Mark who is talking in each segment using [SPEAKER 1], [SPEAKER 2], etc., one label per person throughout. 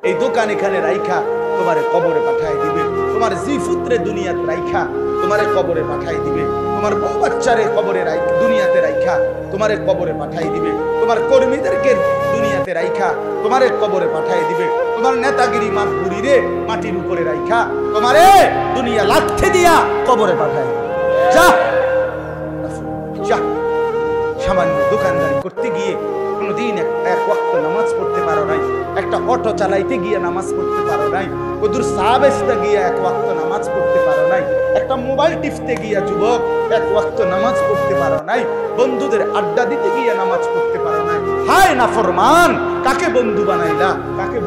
[SPEAKER 1] এই দোকান এখানে রাইখা তোমারে কবরে পাঠায় দিবে। তোমার জি পুত্রে দুনিয়াতে রাইখা তোমারে কবরে পাঠায় দিবে। তোমার বউ বাচ্চারে কবরে দুনিয়াতে রাইখা তোমারে কবরে পাঠায় দিবে। তোমার কর্মীদেরকে দুনিয়াতে রাইখা তোমারে কবরে পাঠায় দিবে। তোমার নেতাগিরি মাতবুরিরে মাটির উপরে রাইখা তোমারে দুনিয়া লাথি দিয়া কবরে পাঠায় দিবে। যা যা, সামান্য দোকানদারি করতে গিয়ে কোনোদিন এক ওয়াক্ত নামাজ পড়তে পারো নাই, একটা অটো চালাইতে গিয়ে নামাজ পড়তে পারো নাই, কদুর চা বেচতে গিয়ে এক ওয়াক্ত নামাজ পড়তে পারো নাই, একটা মোবাইল টিপতে গিয়ে যুবক এক ওয়াক্ত নামাজ পড়তে পারো নাই, বন্ধুদের আড্ডা দিতে গিয়ে নামাজ পড়তে পারো নাই। হায় নাফরমান, কাকে বন্ধু বানাইলা, কাকে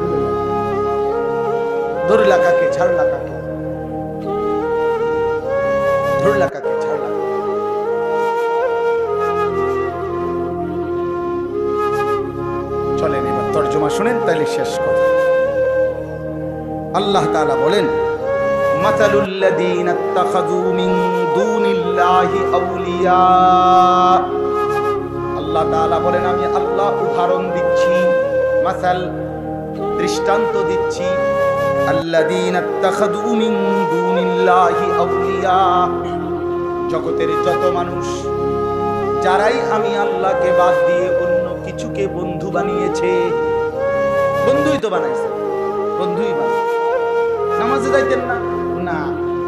[SPEAKER 1] ধরলা, কাকে ছাড়লা, কাকে ধরলা, কাকে ছাড়লা। চলেন এবার তর্জমা শুনেন, তাহলে শেষ কথা। আল্লাহ তাআলা বলেন, মাতালুল্লাযীনা ইত্তাখাযু মিন দুনিল্লাহি আউলিয়া। আল্লাহ তাআলা বলেন, আমি আল্লাহ উদাহরণ দিচ্ছি, মাসাল দৃষ্টান্ত দিচ্ছি, আল্লাযীনা ইত্তাখাযু মিন দুনিল্লাহি আউলিয়া, জগতের যত মানুষ যারাই আমি আল্লাহকে বাদ দিয়ে অন্য কিছুকে বন্ধু বানিয়েছে। বন্ধুই তো বানাইছে, বন্ধুই বানাইছে। নামাজে যাইতেন না, না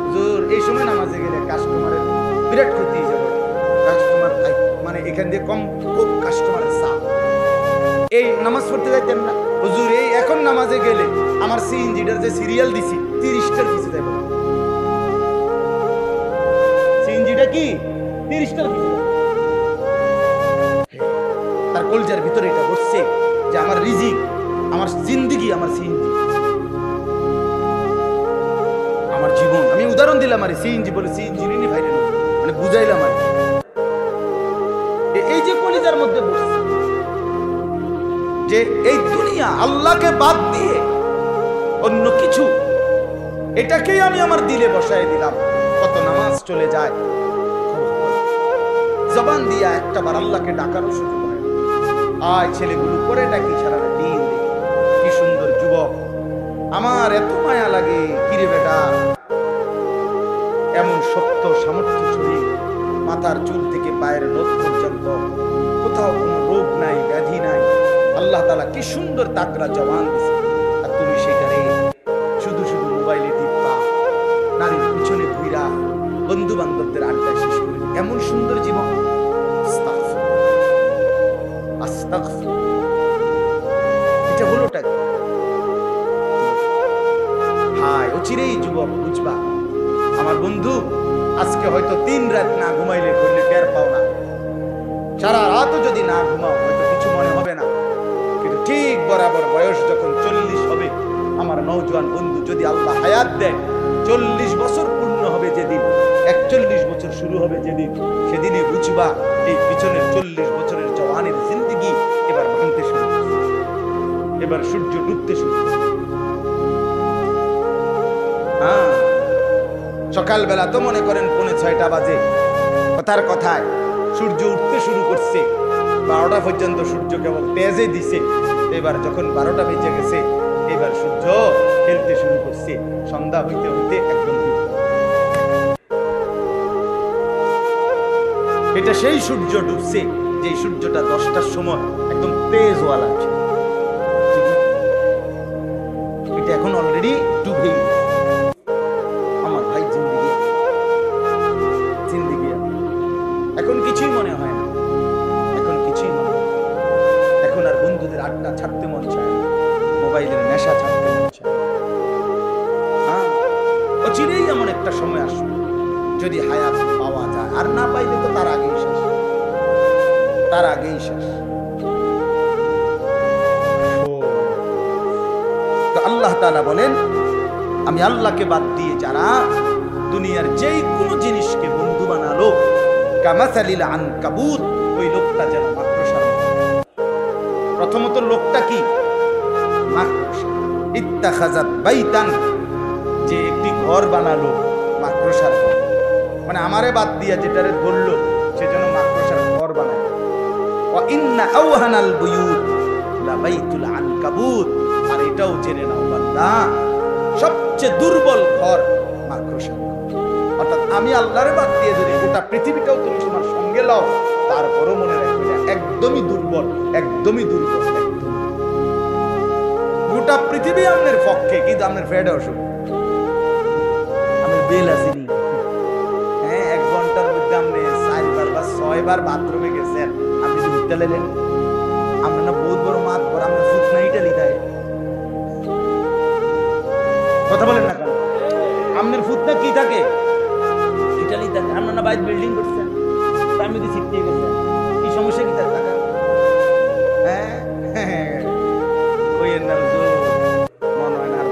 [SPEAKER 1] হুজুর এই সময় নামাজে গেলে কাস্টমারের বিরাট ক্ষতি হয়ে যাবে, কাস্টমার মানে এখান দিয়ে খুব কাস্টমারের চাপ। এই নামাজ পড়তে যাইতেন না, হুজুর এই এখন নামাজে গেলে আমার সিএনজিটার যে সিরিয়াল দিছি 30টার পিছু যাবে। সিএনজিটা কি 30টার পিছু, তার কলজার ভিতরে এটা বসছে যে আমার রিজিক, আমার জিন্দেগি, আমার সিএনজি, আমার জীবন। আমি উদাহরণ দিলাম, আরে সিএনজি বলে সিএনজি নিয়ে ভাইরে মানে বুঝাইলাম আর এই যে কলিজার মধ্যে বসছে যে এই দুনিয়া আল্লাহকে বাদ দিয়ে অন্য কিছু, এটাকেই আমি আমার দিলে বসায় দিলাম। কত নামাজ চলে যায়, জবান দিয়া একটা বার আল্লাহকে ডাকারও সুযোগ হয়। আয় ছেলেগুলো করে ডাকি সারাটা দিন, কি সুন্দর যুবক, আমার এত মায়া লাগে, কিরে বেটা, এমন শক্ত সামর্থ্য শরীর, মাথার চুল থেকে পায়ের নখ পর্যন্ত কোথাও কোনো রোগ নাই, ব্যাধি নাই, আল্লাহ তাআলা কি সুন্দর তাকড়া জবান দিছে, আর তুমি সেখানে শুধু শুধু মোবাইলে টিপা, নারীর পিছনে ঘুরা, বন্ধু বান্ধবদের আড্ডায় শেষ করে এমন সুন্দর জীবন। এটা হলোটা হায়, অচিরেই যুবক বুঝবা। আমার বন্ধু আজকে হয়তো 3 রাত না ঘুমাইলে করলে টের পাও না, সারা রাতও যদি না ঘুমাও হয়তো কিছু মনে হবে না, কিন্তু ঠিক বরাবর বয়স যখন 40 হবে, আমার নওজোয়ান বন্ধু যদি আল্লাহ হায়াত দেয়, 40 বছর পূর্ণ হবে যেদিন, 41 বছর শুরু হবে যেদিন, সেদিনে বুঝবা এই পিছনের 40 বছরের জওয়ানের জিন্দেগি এবার ভাঙতে শুরু করছে, এবার সূর্য ডুবতে শুরু করছে। হ্যাঁ, সকালবেলা তো মনে করেন 5:45 বাজে, কথার কথায় সূর্য উঠতে শুরু করছে, 12টা পর্যন্ত সূর্য কেবল তেজে দিছে। এবার যখন 12টা বেজে গেছে, এবার সূর্য খেলতে শুরু করছে, সন্ধ্যা হইতে হইতে একদম এটা সেই সূর্য ডুবছে যে সূর্যটা 10টার সময় একদম তেজওয়ালা ছিল, এটা এখন অলরেডি ডুবে গেছে। আমার ভাই জিন্দেগি এখন কিছুই মনে হয় না, এখন কিছুই মনে হয়, এখন আর বন্ধুদের আড্ডা ছাড়তে মন চায় না, মোবাইলের নেশা ছাড়তে মন চায়। হ্যাঁ, অচিরেই এমন একটা সময় আসবে যদি হায়াত পাওয়া যায়, আর না পাইলে তো তার আগেই শেষ, তার আগেই শেষ। তো আল্লাহ তাআলা বলেন, আমি আল্লাহকে বাদ দিয়ে যারা দুনিয়ার যেই কোনো জিনিসকে বন্ধু বানালো, কামাসালিল আনকাবুত, ওই লোকটা যেন মাকড়সার মতো। প্রথমত লোকটা কি? মাকড়সা। ইত্তাখাযাত বাইতান, যে একটি ঘর বানালো মাকড়সার ঘর, মানে আমারে বাদ দিয়া যেটারে ধরলো সেজন্য মাকড়সার ঘর বানায়। ওয়া ইন্না আওহানাল বুয়ুত লাবাইতুল আনকাবুত, আর এই এটাও জেনে নাও বান্দা, সবচেয়ে দুর্বল ঘর মাকড়সার ঘর। অর্থাৎ আমি আল্লাহর বাদ দিয়ে যদি গোটা পৃথিবীটাও তুমি তোমার সঙ্গে লও, তারপরও মনে রাখবে না, একদমই দুর্বল, একদমই দুর্বল, একদম। গোটা পৃথিবী আপনার পক্ষে, কিন্তু আপনার ফ্যাট অসুখ, আপনার বেল আসেনি। হ্যাঁ, 1 ঘন্টার মধ্যে আপনি 4 বার বা 6 বার বাথরুমে গেছেন, আপনি যদি উঠতে লেলেন, আপনার না বহুত বড় মাত বড়, আপনার ফুট না ইটালি দেয়। কথা বলেন না কেন? আপনার ফুট না কি থাকে? ইটালি থাকে। আপনার না বাইরে বিল্ডিং করছেন, আমি যদি ছিটকে গেছেন, কি সমস্যা কি থাকে? হ্যাঁ, কইেন না মনে হয় না আর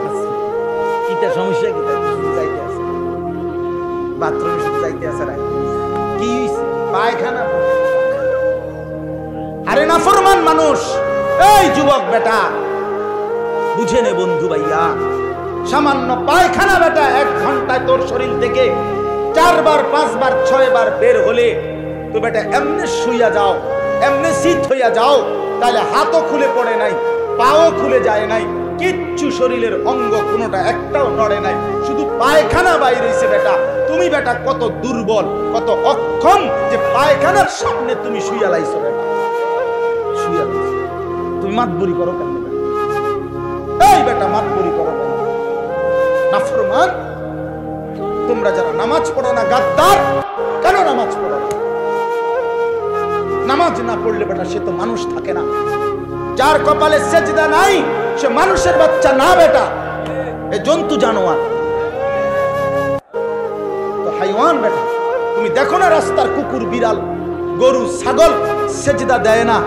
[SPEAKER 1] কিটা সমস্যা কি থাকে? শুধু যাইতে আছে বাথরুমে, শুধু যাইতে আছে, কি হইছে? পায়খানা। আরে নাফরমান মানুষ, এই যুবক বেটা, বুঝে নে বন্ধু ভাইয়া, সামান্য পায়খানা বেটা 1 ঘন্টায় তোর শরীর থেকে 4 বার 5 বার 6 বার বের হলে তো বেটা এমনি শুইয়া যাও, এমনি শীত হইয়া যাও, তাহলে হাতও খুলে পড়ে নাই, পাও খুলে যায় নাই, কিচ্ছু শরীরের অঙ্গ কোনোটা একটাও নড়ে নাই, শুধু পায়খানা বাইর হইছে বেটা। তুমি বেটা কত দুর্বল, কত অক্ষম যে পায়খানার সামনে তুমি শুইয়া লাইছো বেটা, শুইয়া লাইছো। তুমি মাতবরি করো কেন বেটা? এই বেটা মাতবরি করো কেন? নাফরমান, তোমরা যারা নামাজ পড়ো না, গাদ্দার, কেন নামাজ পড়ো না? নামাজ না পড়লে বেটা সে তো মানুষ থাকে না। যার কপালে সেজদা নাই সে মানুষের বাচ্চা না বেটা, এ জন্তু জানোয়ার, তো হাইওয়ান বেটা। তুমি দেখো না রাস্তার কুকুর, বিড়াল, গরু, ছাগল সেজদা দেয় না,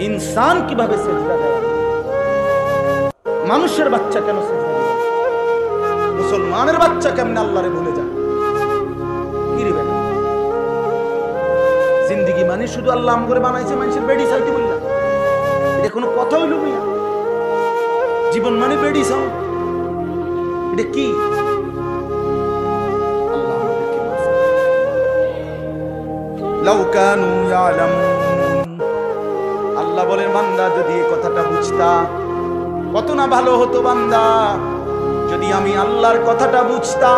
[SPEAKER 1] ইনসান কিভাবে সেজদা দেয়? মানুষের বাচ্চা কেন সেজদা দেয়? মুসলমানের বাচ্চা কেমনে আল্লাহরে ভুলে যায়? কি রে বেটা, জিন্দিগি মানে শুধু আল্লাহ আম করে বানাইছে মানুষের বেডি চাইতে বললাম, এটা কোনো কথা হইল না। জীবন মানে বেডি চাও, এটা কি? আল্লাহ আমাদেরকে মাফ করুন। লাউ কানু ইয়ালামুন, আল্লাহ বলেন বান্দা যদি এই কথাটা বুঝতা কত না ভালো হতো বান্দা। যদি আমি আল্লাহর কথাটা বুঝতা,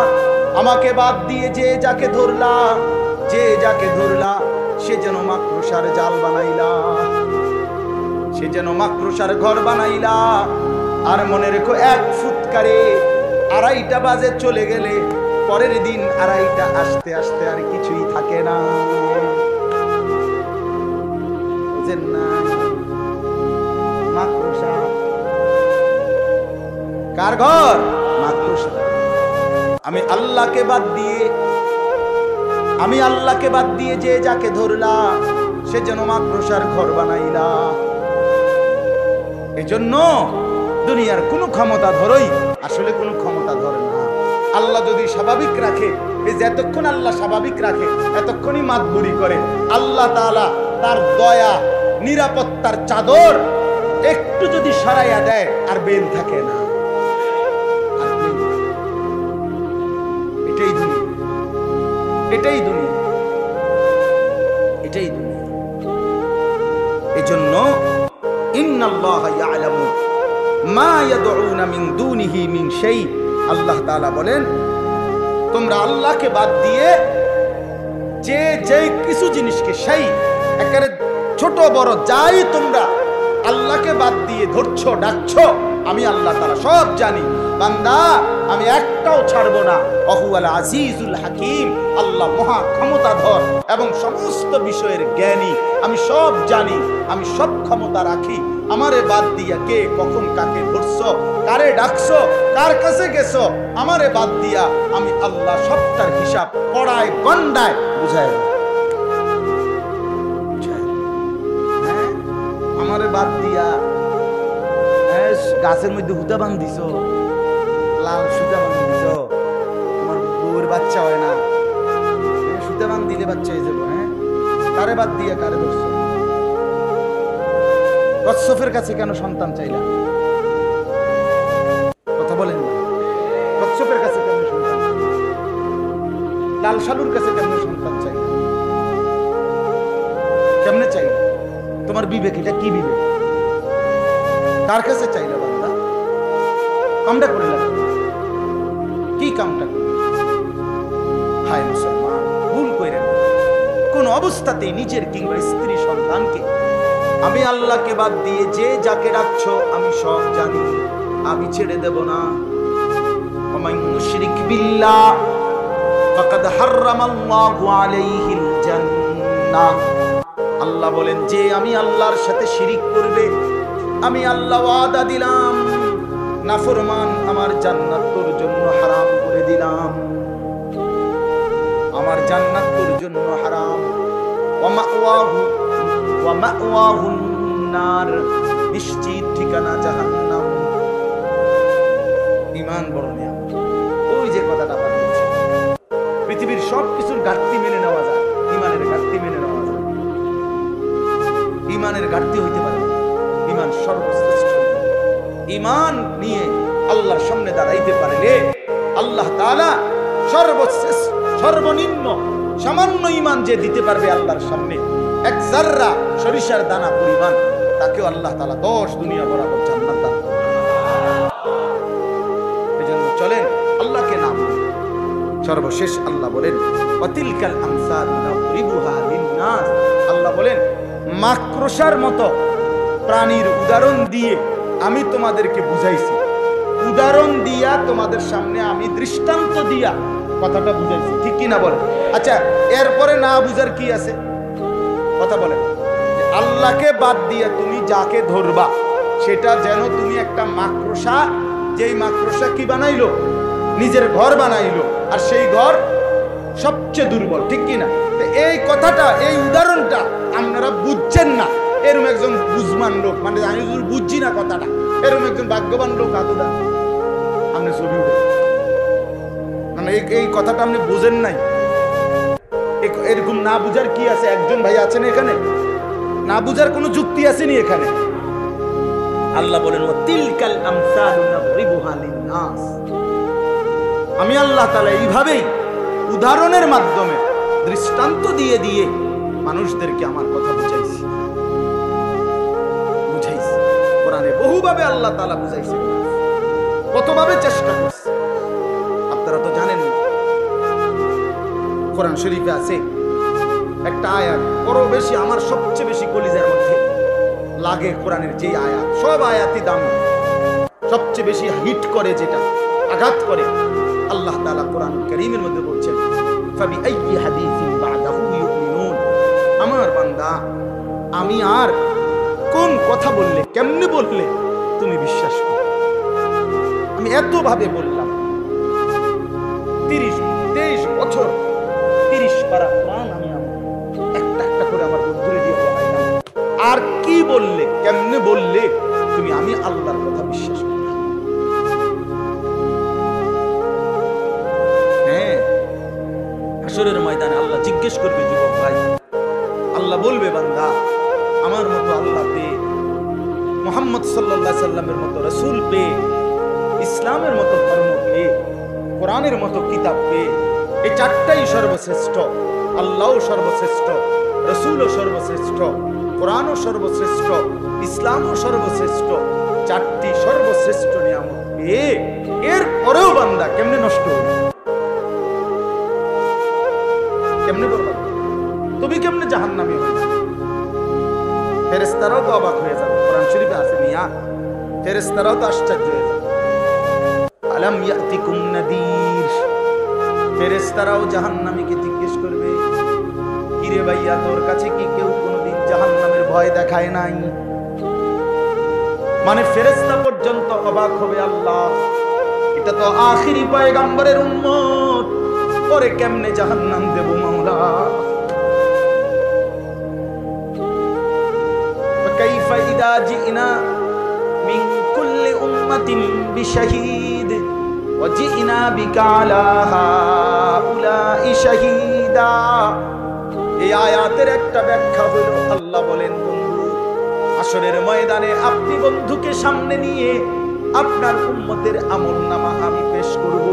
[SPEAKER 1] আমাকে বাদ দিয়ে যে যাকে ধরলা, যে যাকে ধরলা সে যেন মাকড়সার জাল বানাইলা, সে যেন মাকড়সার ঘর বানাইলা। আর মনে রেখো, 1 ফুৎকারে 2:30 বাজে চলে গেলে পরের দিন 2:30 আসতে আসতে আর কিছুই থাকে না, বুঝেন না? মাকড়সা কার ঘর? মাকড়সা। আমি আল্লাহকে বাদ দিয়ে যে যাকে ধরলা সে যেন মাকড়সার ঘর বানাইলা। এজন্য দুনিয়ার কোনো ক্ষমতা ধরই আসলে কোনো ক্ষমতা ধরে না। আল্লাহ যদি স্বাভাবিক রাখে, এই যে এতক্ষণ আল্লাহ স্বাভাবিক রাখে, এতক্ষণই মাতবুরি করে, আল্লাহ তাআলা তার দয়া নিরাপত্তার চাদর একটু যদি সরাইয়া দেয় আর বেল থাকে না। এটাই দুনিয়া, এটাই দুনিয়া, এটাই দুনিয়া। এজন্য ইন্নাল্লাহা ইয়ালামু মা ইয়াদউনা মিন দুনিহি মিন শাই, আল্লাহ তাআলা বলেন তোমরা আল্লাহকে বাদ দিয়ে যে যে কিছু জিনিসকে, সেই একেবারে ছোট বড় যাই তোমরা আল্লাহকে বাদ দিয়ে ধরছো, ডাকছো, আমি আল্লাহ তাআলা সব জানি বান্দা, আমি একটাও ছাড়বো না। ওহুয়াল আজিজুল হাকিম, আল্লাহ মহা ক্ষমতাধর এবং সমস্ত বিষয়ের জ্ঞানী। আমি সব জানি, আমি সব ক্ষমতা রাখি। আমারে বাদ দিয়া কে কখন কাকে ধরছো, কারে ডাকছো, কার কাছে গেছো, আমারে বাদ দিয়া আমি আল্লাহ সবটার হিসাব পড়ায় গন্ডায় বুঝায়। হ্যাঁ, আমারে বাদ দিয়া গাছের মধ্যে হুতা বাঁধিস, লাল সুতা বাঁধিস, তোমার বউয়ের বাচ্চা হয় না, সুতা বাঁধ দিলে বাচ্চা হয়ে যাবো। হ্যাঁ, কারে বাদ দিয়া কারে ধরছো? কচ্ছপের কাছে কেন সন্তান চাইলা? কথা বলেন না। কচ্ছপের কাছে কেন সন্তান চাইলা? লাল সালুর কাছে কেন সন্তান চাইলা? কেমনে চাইলা? তোমার বিবেক, এটা কি বিবেক? কার কাছে চাইলে বান্দা? কামটা করে লাগবে, কি কামটা করবে? হায় মুসলমান, ভুল কইরেন না। কোন অবস্থাতেই নিজের কিংবা স্ত্রী সন্তানকে আমি আল্লাহকে বাদ দিয়ে যে যাকে ডাকছো আমি সব জানি, আমি ছেড়ে দেব না। ওমান ইউশরিক বিল্লাহ ফাকাদ হারামাল্লাহু আলাইহিল জান্নাহ। আল্লাহ বলেন, যে আমি আল্লাহর সাথে শিরিক করবে আমি আল্লাহ ওয়াদা দিলাম, নাফরমান আমার জান্নাত তোর জন্য হারাম করে দিলাম। আমার জান্নাত তোর জন্য হারাম। ওয়া মাওয়াহুন নার, নিশ্চিত ঠিকানা জাহান্নাম। ঈমান বড় নিয়ামত। ওই যে কথাটা বলছি, পৃথিবীর সবকিছুর ঘাটতি মেনে নেওয়া যায়, ঈমানের ঘাটতি মেনে নেওয়া যায়। ঈমানের ঘাটতি হইতে পারে, ঈমান সর্বশ্রেষ্ঠ। ঈমান নিয়ে আল্লাহর সামনে দাঁড়াইতে পারলে আল্লাহ তাআলা সর্বশ্রেষ্ঠ, সর্বনিম্ন সামান্য ঈমান যে দিতে পারবে আল্লাহর সামনে, এক যাররা সরিষার দানা পরিমাণ, তাকেও আল্লাহ তাআলা 10 দুনিয়া বরাবর জান্নাত দান করবেন। এজন্য চলেন আল্লাহকে নাম নিই। সর্বশেষ আল্লাহ বলেন, ওয়াতিলকাল আমসালু নাদরিবুহা লিন-নাস। আল্লাহ বলেন, মাকড়সার মতো প্রাণীর উদাহরণ দিয়ে আমি তোমাদেরকে বুঝাইছি। উদাহরণ দিয়া তোমাদের সামনে আমি দৃষ্টান্ত দিয়া কথাটা বুঝাইছি, ঠিক কি না বলেন? আচ্ছা, এরপরে না বুঝার কি আছে? কথা বলেন। আল্লাহকে বাদ দিয়ে তুমি যাকে ধরবা সেটা যেন তুমি একটা মাকড়সা, যেই মাকড়সা কি বানাইলো? নিজের ঘর বানাইলো, আর সেই ঘর সবচেয়ে দুর্বল, ঠিক কি না? এই কথাটা, এই উদাহরণটা আপনারা বুঝছেন না, এরকম একজন বুঝমান লোক, মানে আমি বুঝছি না কথাটা, এরকম একজন ভাগ্যবান লোক আদুদা আপনি ছবি উঠে, মানে এই কথাটা আপনি বুঝেন নাই। এরকম না বুঝার কি আছে? একজন ভাই আছেন এখানে, না বুঝার কোনো যুক্তি আসেনি এখানে। আল্লাহ বলেন, ওয়াতিলকাল আমসালু নাদরিবুহা লিন-নাস। আমি আল্লাহ তাআলা এইভাবেই উদাহরণের মাধ্যমে দৃষ্টান্ত দিয়ে দিয়ে মানুষদেরকে আমার কথা বুঝাইছি। কোরআনে বহুভাবে আল্লাহ তাআলা বুঝাইছে, কতভাবে চেষ্টা করছে আপনারা তো জানেন। কোরআন শরীফে আছে একটা আয়াত, বড় বেশি, আমার সবচেয়ে বেশি কলিজার মধ্যে লাগে কোরআনের যে আয়াত, সব আয়াতই দাম, সবচেয়ে বেশি হিট করে, যেটা আঘাত করে। আল্লাহ তাআলা কোরআন কারীমের মধ্যে বলছেন, ফাবিআইয়ি হাদীসিন বা'দাহু ইউমিনুন। আমার বান্দা, আমি আর কোন কথা বললে, কেমনে বললে তুমি বিশ্বাস করো? আমি এত ভাবে বললাম, 30-23 বছর 30 পারা কোরআন আমি একটা একটা করে আমার বন্ধুরে দিয়ে বলাইলাম। আর কি বললে, কেমনে বললে তুমি আমি আল্লাহর কথা বিশ্বাস করো? হ্যাঁ, হাসরের ময়দানে আল্লাহ জিজ্ঞেস করবে, যুবক ভাই, আল্লাহ বলবে, বান্দা আমার মতো আল্লাহ পেয়ে, মুহাম্মদ সাল্লাল্লাহু আলাইহি সাল্লামের মতো রাসূল পেয়ে, ইসলামের মতো ধর্ম পেয়ে, কোরআনের মতো কিতাব পেয়ে, এই চারটাই সর্বশ্রেষ্ঠ। আল্লাহও সর্বশ্রেষ্ঠ, রাসূলও সর্বশ্রেষ্ঠ, কোরআনও সর্বশ্রেষ্ঠ, ইসলামও সর্বশ্রেষ্ঠ। চারটি সর্বশ্রেষ্ঠ নিয়ামত পেয়ে এর পরেও বান্দা কেমনে নষ্ট হবে, কেমনে বরবাদ, তুমি কেমনে জাহান্নামী হয়ে যাবে? ফেরেশতারাও তো অবাক হয়ে যাবে। কোরআন শরীফে আছে, মিয়া ফেরেশতারাও তো আশ্চর্য হয়ে যাবে। আলাম ইয়াতিকুম নাদির, ফেরেশতারাও জাহান্নামীকে জিজ্ঞেস করবে, কিরে ভাইয়া, তোর কাছে কি কেউ কোনোদিন জাহান্নামের ভয় দেখায় নাই? মানে ফেরেশতা পর্যন্ত অবাক হবে, আল্লাহ এটা তো আখিরি পয়গম্বরের উম্মত, পরে কেমনে জাহান্নাম দেব মাওলা? কাইফা ইদা জিনা মিন কুল্লি উম্মাতিন বিশাহীদ ওয়া জিনা বিকা আলা হাউলাই শাহীদা। এই আয়াতের একটা ব্যাখ্যা হলো, আল্লাহ বলেন, বন্ধু, হাসরের ময়দানে আপনি বন্ধুকে সামনে নিয়ে আপনার উম্মতের আমলনামা আমি পেশ করব।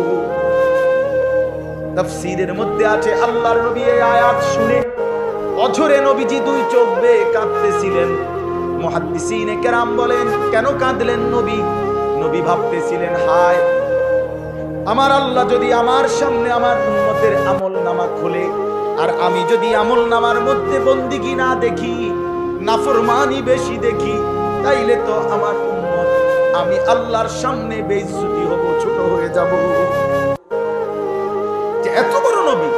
[SPEAKER 1] তাফসীরের মধ্যে আছে, আল্লাহর নবী এই আয়াত শুনে অঝরে নবীজি দুই চোখ বেয়ে কাঁদতেছিলেন। মুহাদ্দিসিনে কেরাম বলেন, কেন কাঁদলেন নবী? নবী ভাবতেছিলেন, হায় আমার আল্লাহ যদি আমার সামনে আমার উম্মতের আমল নামা খুলে, আর আমি যদি আমল নামার মধ্যে বন্দিগি না দেখি, নাফরমানি বেশি দেখি, তাইলে তো আমার উম্মত, আমি আল্লাহর সামনে বেইজ্জতি হব, ছোট হয়ে যাব। যে এত বড় নবী,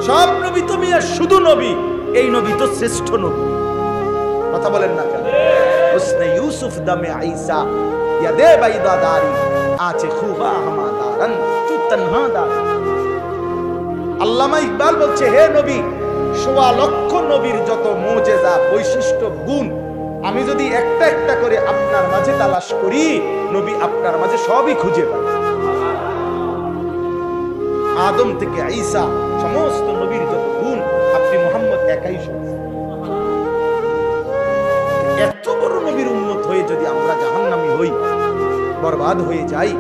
[SPEAKER 1] সব নবী তো মিয়া শুধু নবী, এই নবী তো শ্রেষ্ঠ নবী। কথা বলেন না কেন? উসনে ইউসুফ দামে আইসা ইয়াদে বাইদা দারি আছে খুবা হামাদারান তু তনহা দার। আল্লামা ইকবাল বলছে, হে নবী, ১৬ লক্ষ নবীর যত মুজিজা, বৈশিষ্ট্য, গুণ আমি যদি একটা একটা করে আপনার মাঝে তালাশ করি, নবী আপনার মাঝে সবই খুঁজে পাই। আদম থেকে ঈসা সমস্ত নবীর যত গুণ আপনি মুহাম্মদ একাই শুনছেন। এত বড় নবীর উম্মত হয়ে যদি আমরা জাহান্নামী হই, বরবাদ হয়ে যাই,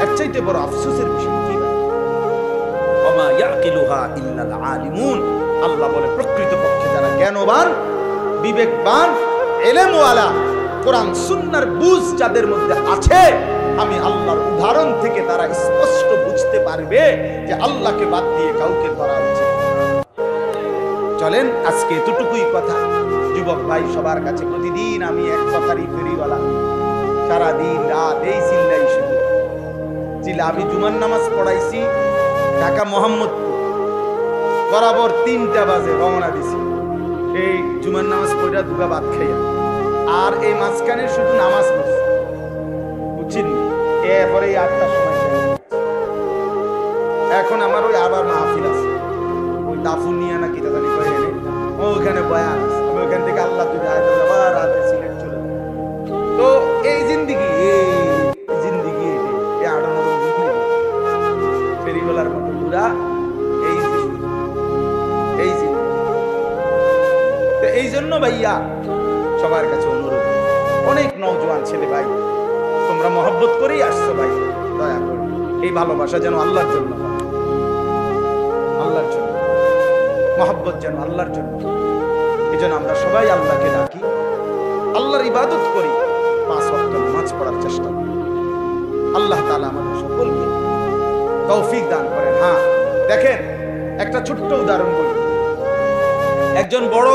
[SPEAKER 1] এর চাইতে বড় আফসোসের বিষয় কি? ওমা ইয়াকিলুহা ইল্লাল আলিমুন। আল্লাহ বলে, প্রকৃতপক্ষে যারা জ্ঞানবান, বিবেকবান, ইলমওয়ালা, কোরআন সুন্নাহর বুঝ যাদের মধ্যে আছে, আমি আল্লাহর উদাহরণ থেকে তারা স্পষ্ট বুঝতে পারবে যে আল্লাহকে বাদ দিয়ে কাউকে ধরা উচিত। চলেন আজকে এতটুকুই কথা। যুবক ভাই সবার কাছে প্রতিদিন আমি এক কথারই ফেরিওয়ালা, সারাদিন রাত এই চিল্লাই শুধু চিল্লা। আমি জুমার নামাজ পড়াইছি ঢাকা মোহাম্মদপুর, বরাবর ৩টা বাজে রওনা দিছি। এই জুমার নামাজ পড়া দুগা ভাত খাইয়া, আর এই মাঝখানে শুধু নামাজ পড়ছি, বুঝছেন? এরপরে ৮টার সময় এখন আমার ওই আবার মাহফিল আছে, ওই দাফুন নিয়ে না কি জানি করে এনে ওখানে বয়ান আছে। আমি ওখান থেকে আল্লাহ যদি আবার রাতে সিলেট চলে যাই। তো এই জিন্দিগি, এই জিন্দিগি, এই আড়ানো ফেরিওয়ালার মতো পুরা এই জন্য ভাইয়া সবার কাছে অনুরোধ, অনেক নওজোয়ান ছেলে ভাই, তোমরা মহব্বত করেই আসছো ভাই, দয়া করে এই ভালোবাসা যেন আল্লাহর জন্য, আল্লাহর জন্য মহব্বত যেন আল্লাহর জন্য। এই জন্য আমরা সবাই আল্লাহকে ডাকি, আল্লাহর ইবাদত করি, 5 ওয়াক্ত নামাজ পড়ার চেষ্টা করি। আল্লাহ তাআলা আমাদের সকলকে তৌফিক দান করেন। হ্যাঁ দেখেন, একটা ছোট্ট উদাহরণ বলি। একজন বড়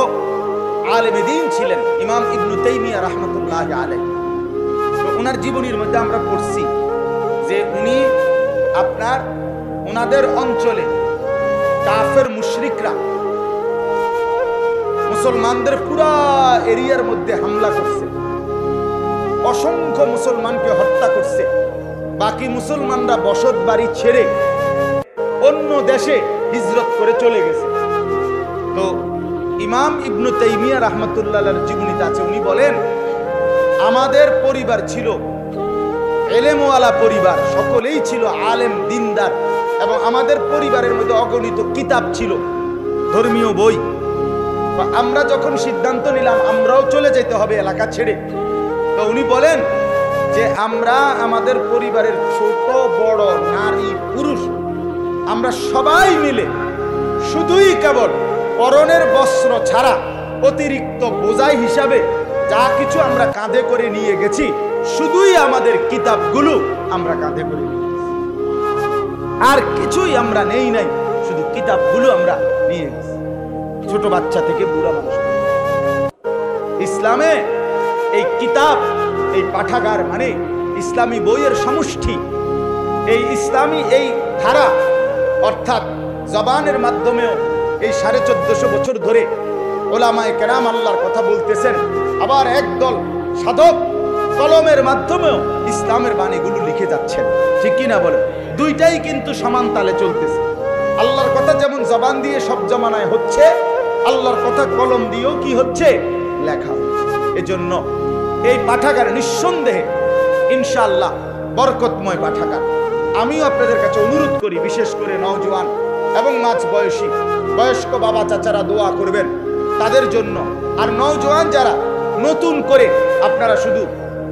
[SPEAKER 1] আলেমে দ্বীন ছিলেন ইমাম ইবনে তাইমিয়া রাহমাতুল্লাহি আলাইহি। তো ওনার জীবনীর মধ্যে আমরা পড়ছি যে উনি আপনার ওনাদের অঞ্চলে কাফের মুশরিকরা মুসলমানদের পুরা এরিয়ার মধ্যে হামলা করছে, অসংখ্য মুসলমানকে হত্যা করছে। বাকি মুসলমানরা বসত বাড়ি ছেড়ে অন্য দেশে হিজরত করে চলে গেছে। তো ইমাম ইবনে তাইমিয়া রাহমাতুল্লাহর জীবনীতে আছে, উনি বলেন, আমাদের পরিবার ছিল এলেমওয়ালা পরিবার, সকলেই ছিল আলেম দিনদার, এবং আমাদের পরিবারের মধ্যে অগণিত কিতাব ছিল, ধর্মীয় বই। আমরা যখন সিদ্ধান্ত নিলাম আমরাও চলে যেতে হবে এলাকা ছেড়ে, তো উনি বলেন যে আমরা আমাদের পরিবারের ছোট বড় নারী পুরুষ আমরা সবাই মিলে শুধুই কেবল পরনের বস্ত্র ছাড়া অতিরিক্ত বোঝাই হিসাবে যা কিছু আমরা কাঁধে করে নিয়ে গেছি, শুধুই আমাদের কিতাবগুলো আমরা কাঁধে করে নিয়ে গেছি, আর কিছুই আমরা নেই নাই, শুধু কিতাবগুলো আমরা নিয়ে গেছি, ছোট বাচ্চা থেকে বুড়া মানুষ। ইসলামে এই কিতাব, এই পাঠাগার মানে ইসলামী বইয়ের সমষ্টি। এই ইসলামী এই ধারা অর্থাৎ জবানের মাধ্যমেও এই 1450 বছর ধরে ওলামায়ে কেরাম আল্লাহর কথা বলতেছেন, আবার একদল সাধক কলমের মাধ্যমেও ইসলামের বাণীগুলো লিখে যাচ্ছেন। ঠিক কিনা বলে? দুইটাই কিন্তু সমান তালে চলতেছে। আল্লাহর কথা যেমন জবান দিয়ে সব জমানায় হচ্ছে, আল্লাহর কথা কলম দিয়েও কি হচ্ছে, লেখা হচ্ছে। এজন্য এই পাঠাগার নিঃসন্দেহে ইনশাআল্লাহ বরকতময় পাঠাগার। আমিও আপনাদের কাছে অনুরোধ করি, বিশেষ করে নওজোয়ান এবং মাঝ বয়সী বয়স্ক বাবা চাচারা দোয়া করবেন তাদের জন্য। আর নওজোয়ান যারা নতুন করে আপনারা শুধু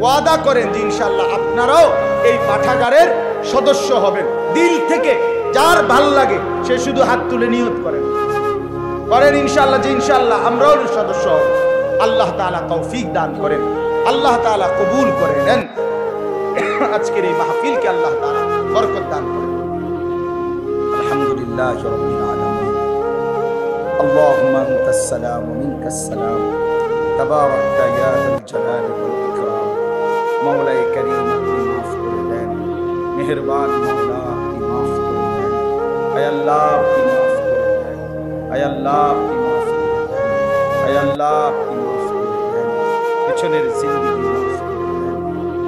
[SPEAKER 1] ওয়াদা করেন যে ইনশাআল্লাহ আপনারাও এই পাঠাগারের সদস্য হবেন। দিল থেকে যার ভাল লাগে সে শুধু হাত তুলে নিয়ত করেন ইনশাআল্লাহ যে ইনশাআল্লাহ আমরাও সদস্য হব। আল্লাহ তাআলা তৌফিক দান করেন, আল্লাহ তাআলা কবুল করে নেন। আজকের এই মাহফিলকে আল্লাহ তাআলা বরকত দান করেন। আলহামদুলিল্লাহ রাব্বিল আলামিন। আল্লাহুম্মা আনতাস সালাম ওয়া মিনকাস সালাম। তাবারাকতা ইয়া যাল জালালি ওয়াল ইকরাম। মাওলায়ে কারীম আপনি মাফ করে দেন, মেহেরবান মাওলা আপনি মাফ করে দেন। আয় আল্লাহ আপনি মাফ করে দেন, আয় আল্লাহ আপনি মাফ করে দেন, আয় আল্লাহ আপনি মাফ করে দেন। পেছনের জিন্দেগি মাফ করে দেন,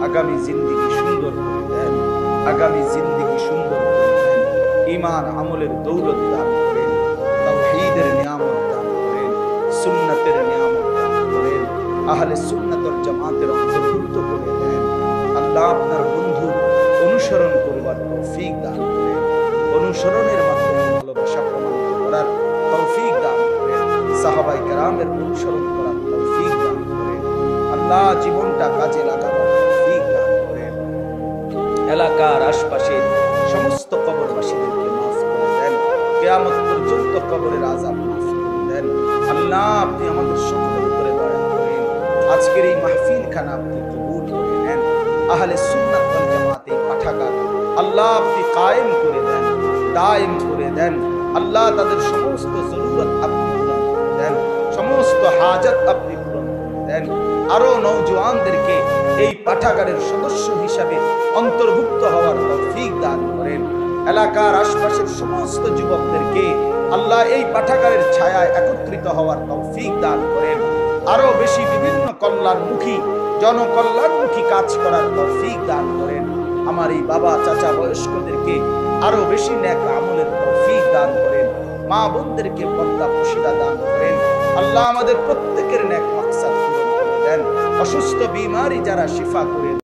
[SPEAKER 1] আগামী জিন্দেগি সুন্দর করে দেন, আগামী জিন্দেগি সুন্দর করে দেন। ঈমান আমলের দৌলত দান করেন, তাওহীদের নিয়ামত দান করেন, সুন্নাতের নিয়ামত দান করেন, আহলে সুন্নাত ওয়াল জামাতের অন্তর্ভুক্ত করে দেন। আল্লাহ আপনার বন্ধু অনুসরণ করবার তৌফিক দান করেন, অনুসরণের মাধ্যমে ভালোবাসা প্রমাণিত করার তৌফিক দান করেন, সাহাবায়ে কেরামের অনুসরণ করার তৌফিক দান করেন। আল্লাহ জীবনটা কাজে লাগাবার তৌফিক দান করেন। এলাকার আশপাশের সমস্ত কবরবাসীদেরকে মাফ করে দেন, কিয়ামত পর্যন্ত কবরের আযাব মাফ করে দেন। আল্লাহ আপনি আমাদের সকলের উপরে দয়া করেন। আজকের এই মাহফিল খানা আপনি কবুল করে নেন। আহলে সুন্নাত ওয়াল জামাত এই পাঠাগার আল্লাহ আপনি কায়েম করে দেন, দায়েম করে দেন। আল্লাহ তাদের সমস্ত জরুরত আপনি পূরণ করে দেন, সমস্ত হাজত আপনি পূরণ করে দেন। আরো নওজোয়ানদেরকে এই পাঠাগারের সদস্য হিসাবে অন্তর্ভুক্ত হওয়ার তৌফিক দান করেন। এলাকার আশপাশের সমস্ত যুবকদেরকে আল্লাহ এই পাঠাগারের ছায়ায় একত্রিত হওয়ার তৌফিক দান করেন। আরো বেশি বিভিন্ন কল্যাণমুখী জনকল্যাণমুখী কাজ করার তৌফিক দান করেন। আমার এই বাবা চাচা বয়স্কদেরকে আরো বেশি নেক আমলের তৌফিক দান করেন। মা বোনদেরকে পর্দা পুশিদা দান করেন। আল্লাহ আমাদের প্রত্যেকের নেক মাকসাদ পূরণ করে দেন। অসুস্থ বিমারি যারা শিফা করেন।